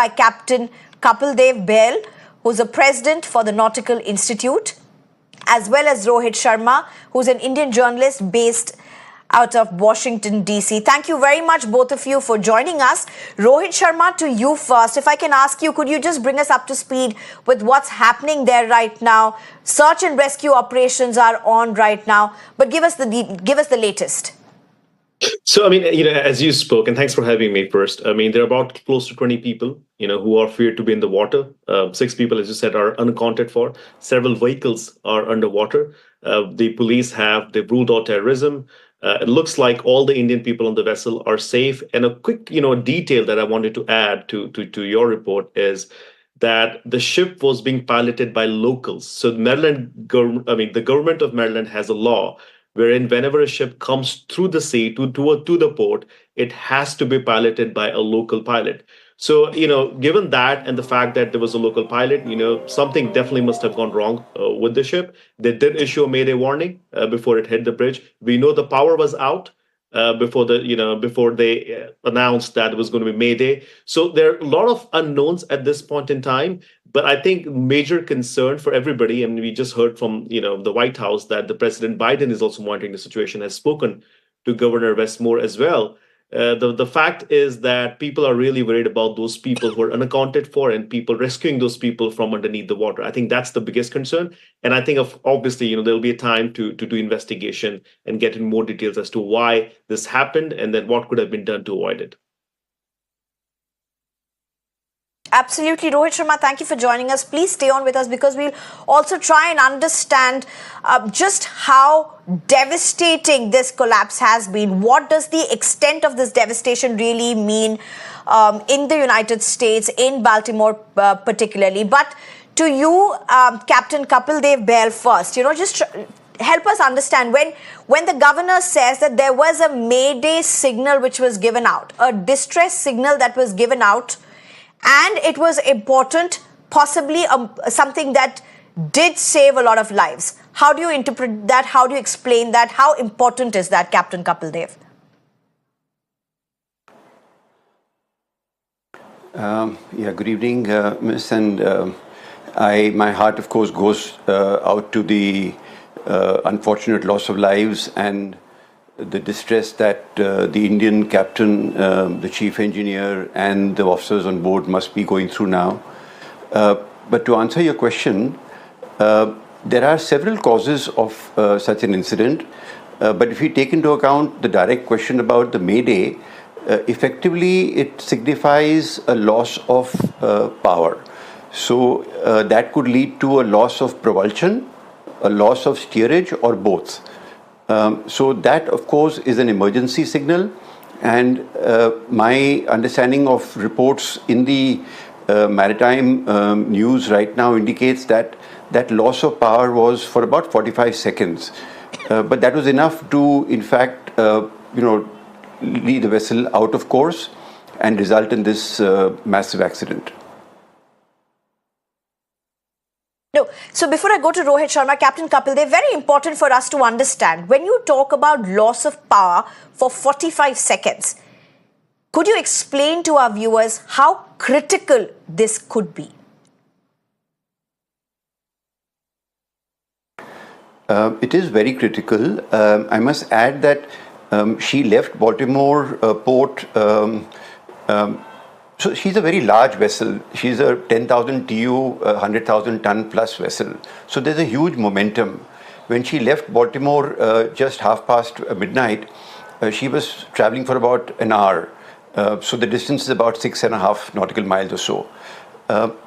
by Captain Kapildev Bail, who's a president for the Nautical Institute, as well as Rohit Sharma, who's an Indian journalist based out of Washington, D.C. Thank you very much, both of you, for joining us. Rohit Sharma, to you first. If I can ask you, could you just bring us up to speed with what's happening there right now? Search and rescue operations are on right now, but give us the latest. So, as you spoke, and thanks for having me first. There are about close to 20 people, who are feared to be in the water. 6 people, as you said, are unaccounted for. Several vehicles are underwater. The police they've ruled out terrorism. It looks like all the Indian people on the vessel are safe. And a quick, detail that I wanted to add to your report is that the ship was being piloted by locals. So the government of Maryland has a law wherein whenever a ship comes through the sea to the port, it has to be piloted by a local pilot. So, given that and the fact that there was a local pilot, something definitely must have gone wrong with the ship. They did issue a Mayday warning before it hit the bridge. We know the power was out before they announced that it was going to be Mayday. So there are a lot of unknowns at this point in time. But I think major concern for everybody, and we just heard from the White House that the President Biden is also monitoring the situation, has spoken to Governor Westmore as well. The fact is that people are really worried about those people who are unaccounted for and people rescuing those people from underneath the water. I think that's the biggest concern. And I think obviously, there'll be a time to do investigation and get in more details as to why this happened and then what could have been done to avoid it. Absolutely. Rohit Sharma, thank you for joining us. Please stay on with us because we'll also try and understand just how devastating this collapse has been. What does the extent of this devastation really mean in the United States, in Baltimore particularly? But to you, Captain Kapildev Bail first, just help us understand when the governor says that there was a Mayday signal which was given out, a distress signal that was given out, and it was important, possibly something that did save a lot of lives. How do you interpret that? How do you explain that? How important is that, Captain Kapildev? Good evening, Miss. And my heart, of course, goes out to the unfortunate loss of lives and the distress that the Indian captain, the chief engineer, and the officers on board must be going through now. But to answer your question, there are several causes of such an incident. But if we take into account the direct question about the Mayday, effectively it signifies a loss of power. So that could lead to a loss of propulsion, a loss of steerage, or both. So that, of course, is an emergency signal. And my understanding of reports in the maritime news right now indicates that that loss of power was for about 45 seconds. But that was enough to, in fact, lead the vessel out of course and result in this massive accident. No. So before I go to Rohit Sharma, Captain Kapildev, very important for us to understand, when you talk about loss of power for 45 seconds, could you explain to our viewers how critical this could be? It is very critical. I must add that she left Baltimore port. So she's a very large vessel. She's a 10,000 TEU, 100,000 ton plus vessel. So there's a huge momentum. When she left Baltimore just past midnight, she was traveling for about an hour. So the distance is about 6.5 nautical miles or so.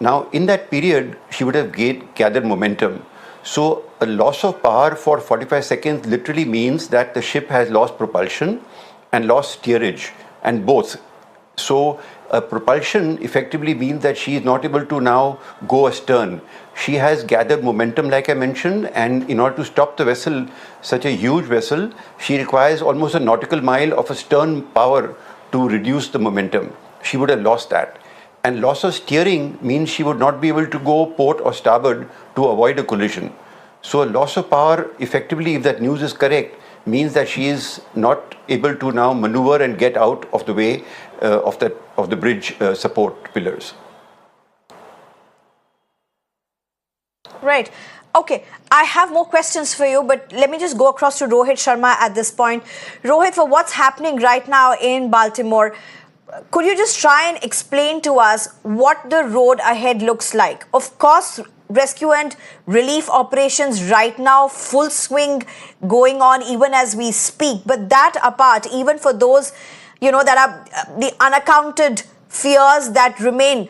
Now, in that period, she would have gathered momentum. So a loss of power for 45 seconds literally means that the ship has lost propulsion and lost steerage, and both. So propulsion effectively means that she is not able to now go astern. She has gathered momentum, like I mentioned, and in order to stop the vessel, such a huge vessel, she requires almost a nautical mile of a stern power to reduce the momentum. She would have lost that. And loss of steering means she would not be able to go port or starboard to avoid a collision. So a loss of power, effectively, if that news is correct, means that she is not able to now maneuver and get out of the way of the bridge support pillars. Right. Okay. I have more questions for you, but let me just go across to Rohit Sharma at this point. Rohit, for what's happening right now in Baltimore, could you just try and explain to us what the road ahead looks like? Of course, rescue and relief operations right now, full swing going on even as we speak. But that apart, even for those, that are the unaccounted fears that remain,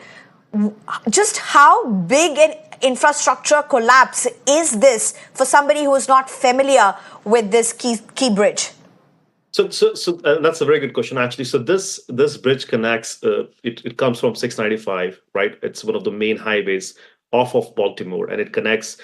just how big an infrastructure collapse is this for somebody who is not familiar with this key bridge? So that's a very good question, actually. So this bridge connects. It comes from 695, right? It's one of the main highways off of Baltimore, and it connects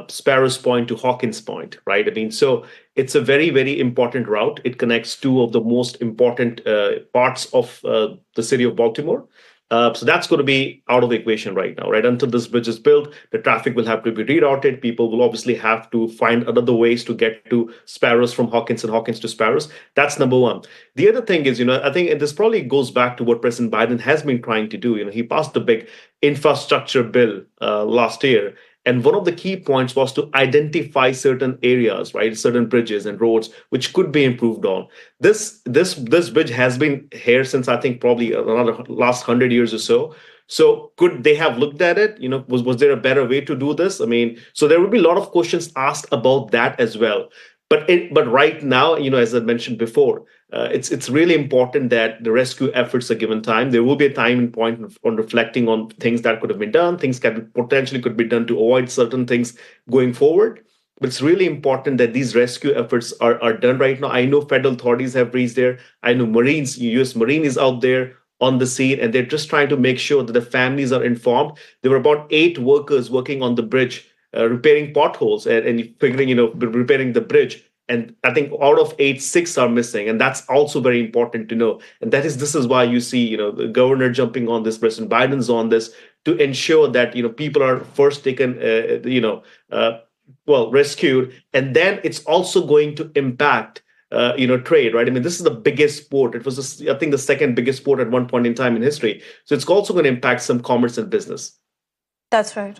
Sparrows Point to Hawkins Point, right? I mean, so it's a very, very important route. It connects two of the most important parts of the city of Baltimore. So that's going to be out of the equation right now, right? Until this bridge is built, the traffic will have to be rerouted. People will obviously have to find other ways to get to Sparrows from Hawkins and Hawkins to Sparrows. That's number one. The other thing is, I think, and this probably goes back to what President Biden has been trying to do. He passed the big infrastructure bill last year. And one of the key points was to identify certain areas, right, certain bridges and roads which could be improved on. This bridge has been here since, I think, probably another last 100 years or so. So could they have looked at it? Was there a better way to do this? I mean, so there will be a lot of questions asked about that as well. But right now, as I mentioned before, it's really important that the rescue efforts are given time. There will be a time and point on reflecting on things that could have been done, things that potentially could be done to avoid certain things going forward. But it's really important that these rescue efforts are done right now. I know federal authorities have reached there. I know Marines, U.S. Marine is out there on the scene, and they're just trying to make sure that the families are informed. There were about 8 workers working on the bridge, repairing potholes and figuring, repairing the bridge. And I think out of 8, 6 are missing, and that's also very important to know. And this is why you see, the governor jumping on this, President Biden's on this to ensure that people are first taken, rescued, and then it's also going to impact. Trade, right? I mean, this is the biggest port. It was, I think, the second biggest port at one point in time in history. So it's also going to impact some commerce and business. That's right.